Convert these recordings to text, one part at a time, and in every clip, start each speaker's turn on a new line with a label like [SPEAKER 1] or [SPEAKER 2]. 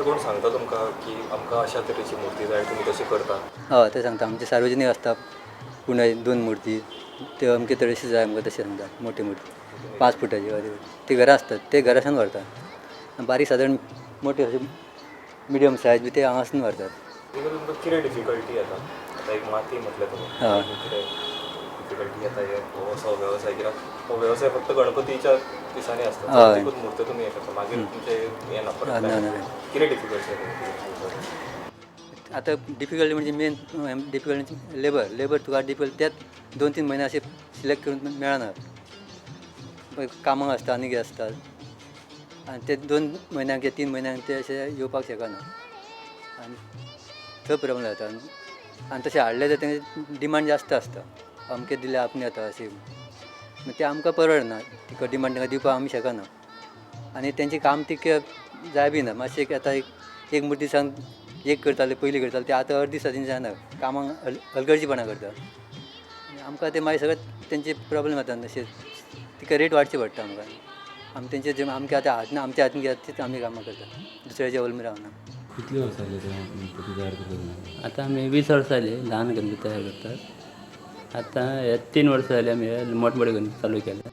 [SPEAKER 1] कोण सांगता तुमकां की आमकां अशा तरेची मुर्ती जाय तुमी तशी करता?
[SPEAKER 2] हय ते सांगता आमचे सार्वजनीक आसता पुणे 2 मूर्ती त्यो अमके तरेची जाय आमकां तशें सांगता मोठी मूर्ती 5 फुटाची हय ती घरा असतात ते घरासान व्हरता बारीक सादारण मोठी अशी मिडियम सायज बी ते हांगासून व्हरतात.
[SPEAKER 1] तिका तुमकां कितें डिफिकल्टी येता आतां एक माती म्हटलें तुमी
[SPEAKER 2] हय
[SPEAKER 1] कितें डिफिकल्टी येता हे हो असो वेवसाय कित्याक हो वेवसाय फक्त गणपतीच्या दिसांनी आसता
[SPEAKER 2] हय
[SPEAKER 1] चवथीकूच मुर्त्यो तुमी हे करता मागीर तुमचे हे ना परत
[SPEAKER 2] ना
[SPEAKER 1] लायक
[SPEAKER 2] ना
[SPEAKER 1] कितें डिफिकल्टी येता?
[SPEAKER 2] आतां डिफिकल्टी म्हणजे मेन डिफिकल्टी लेबर तुका डिफिकल्ट त्यात 2-3 महिने असे सिलेक्ट करून मेळना कामां आसता आनी कितें आसता आनी ते 2 म्हयन्यांक 3 म्हयन्यांक ते अशे येवपाक शकना आनी थंय प्रॉब्लम जाता आनी तशें हाडले जाल्यार तेंगे डिमांड जास्त आसता अमकें दिल्यार आपणे जाता अशें ते आमकां परवडना तिका डिमांड तांकां दिवपाक आमी शकना आनी तेंचें काम तितकें जाय बी ना मातशें आतां एक मुर्ती दिसान एक करताले पयलीं करताले ते आतां अर्द दिसांनी जायना कामाक हलगर्जीपणा करता आनी आमकां ते मागीर सगळें तेंचे प्रॉब्लेम जाता तशें तिका रेट वाडची पडटा आमकां आमी तेंचे जे आमच्या आतां हात आमच्या हातीन घेता तीच आमी कामां करता दुसऱ्याच्या अवलंबून रावना.
[SPEAKER 3] कितले वर्सां जाले ते गणपती तयार करतात?
[SPEAKER 4] आता आमी 20 वर्सां जाली ल्हान गणपती तयार करतात. आतां हे 3 वर्सां जाली आमी हे मोठमोठे गणपती चालू केल्या.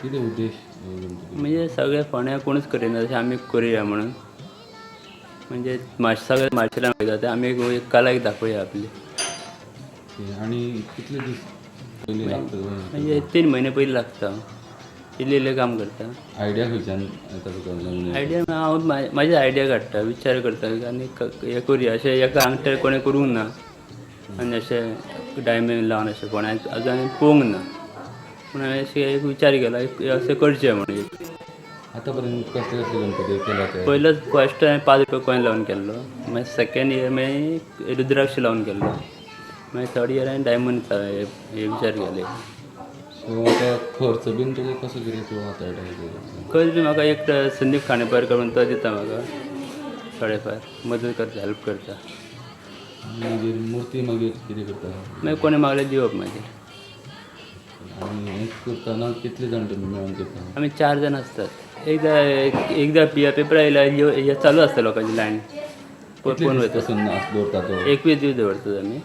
[SPEAKER 3] कितें उद्देश गणपती?
[SPEAKER 4] म्हणजे सगळे फोंड्या कोणूच करिना तशें आमी करुया म्हणून म्हणजे सगळे मार्शेलांक वयता ते आमी एक कला एक दाखोवया आपली.
[SPEAKER 3] आनी कितले दीस पयलीं लागता?
[SPEAKER 4] म्हणजे 3 म्हयने पयलीं लागता इल्लें काम करता.
[SPEAKER 3] आयडिया खंयच्यान येता तुका?
[SPEAKER 4] आयडिया हांव म्हाजी आयडिया काडटा विचार करता आनी हें करुया अशें एका हांगचे कोणें करूंक ना आनी अशें डायमंड लावन अशें कोणें आजून हांवें पळोवंक ना पूण हांवें अशें एक विचार केला अशें करचें म्हणून एक.
[SPEAKER 3] आतां पर्यंत कसले कसले गणपती केला ते?
[SPEAKER 4] पयलोच फस्ट हांवें 5 रुपया कॉयन लावन केल्लो मागीर सेकेंड इयर मागीर रुद्राक्ष लावन केल्लो मागीर थर्ड इयर हांवें डायमंड हे विचार केले.
[SPEAKER 3] सो ते खर्च बीन तुका कसो कितें तूं हाताळटा?
[SPEAKER 4] खंय बी म्हाका एक संदीप खांडेपार करून तो दिता म्हाका थोडे फार मदत करता हेल्प करता.
[SPEAKER 3] मागीर मुर्ती मागीर कितें करता?
[SPEAKER 4] मागीर कोणें मागलें दिवप मागीर.
[SPEAKER 3] आनी हें करतना कितले जाण तुमी मेळून करता?
[SPEAKER 4] आमी 4 जाण आसतात एकदां पेपर आयल्यार हे चालू आसता लोकांची लायन पळोवन वयता.
[SPEAKER 3] पासून दवरता तो?
[SPEAKER 4] 21 दीस दवरतात आमी.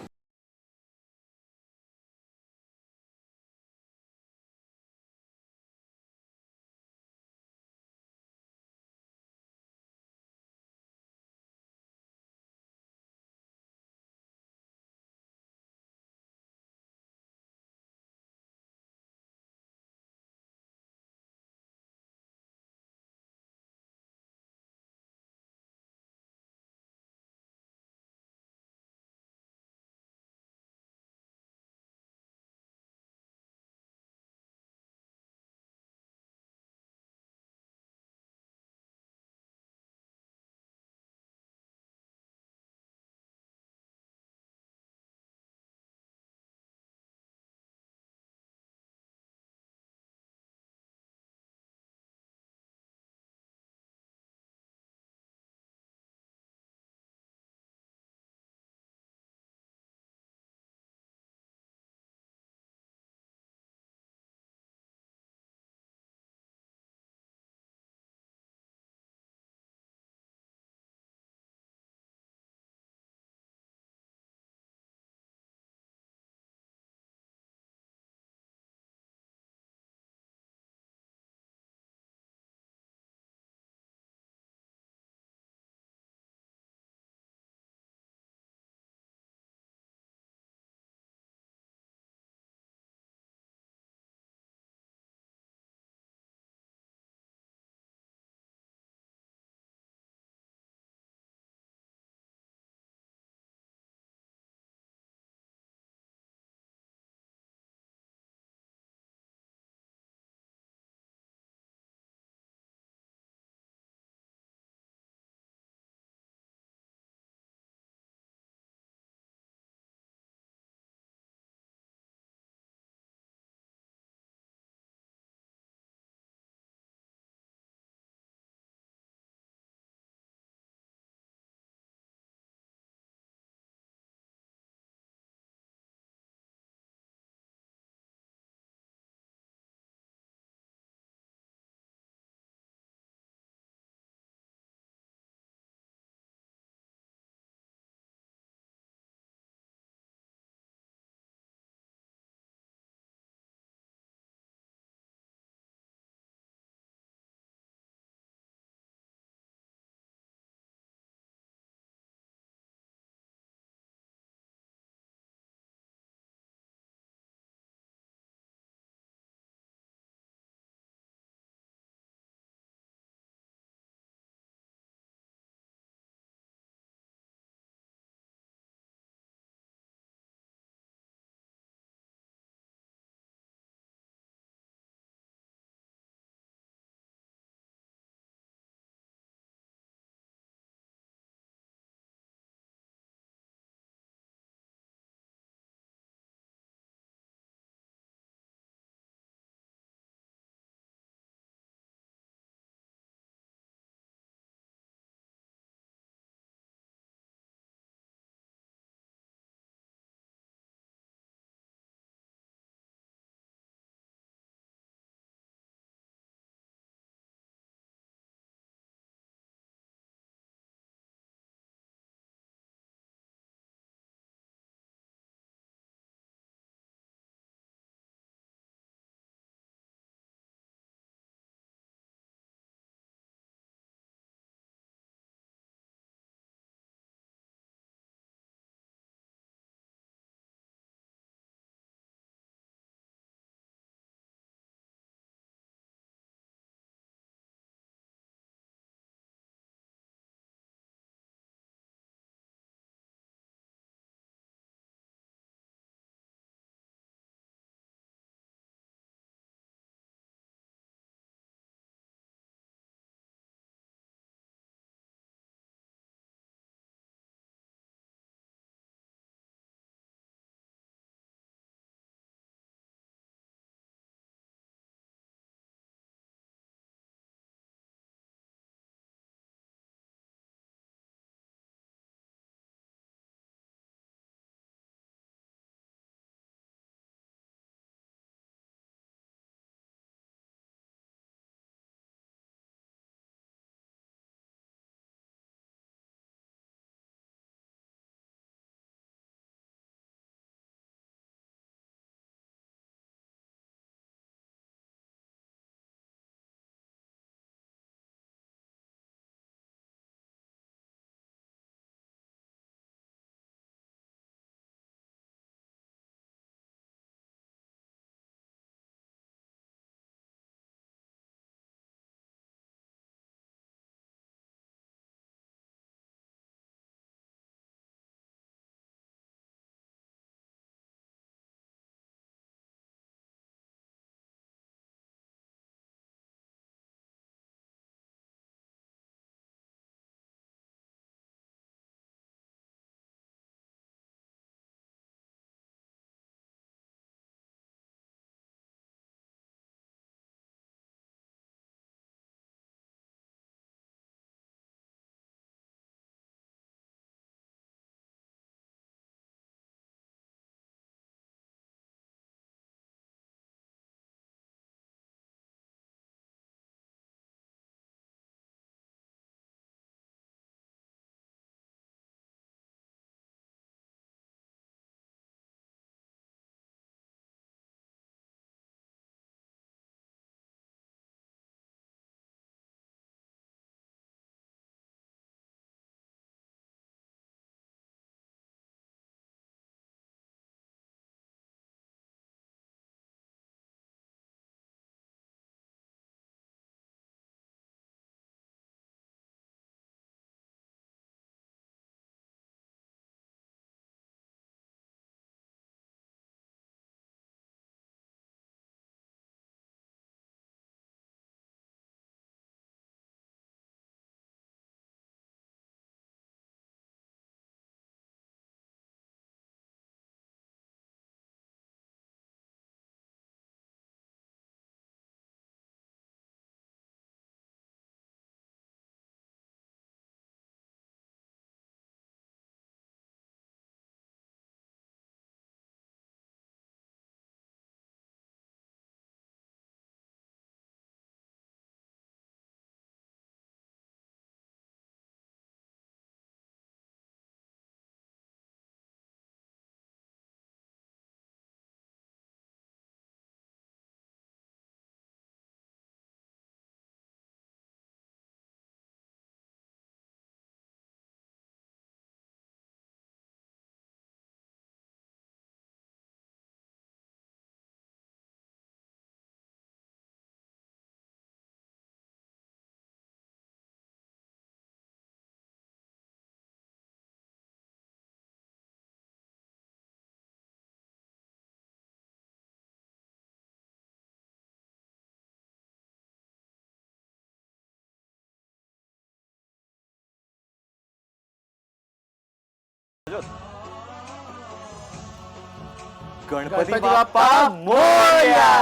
[SPEAKER 5] गणपती बाप्पा मोरया.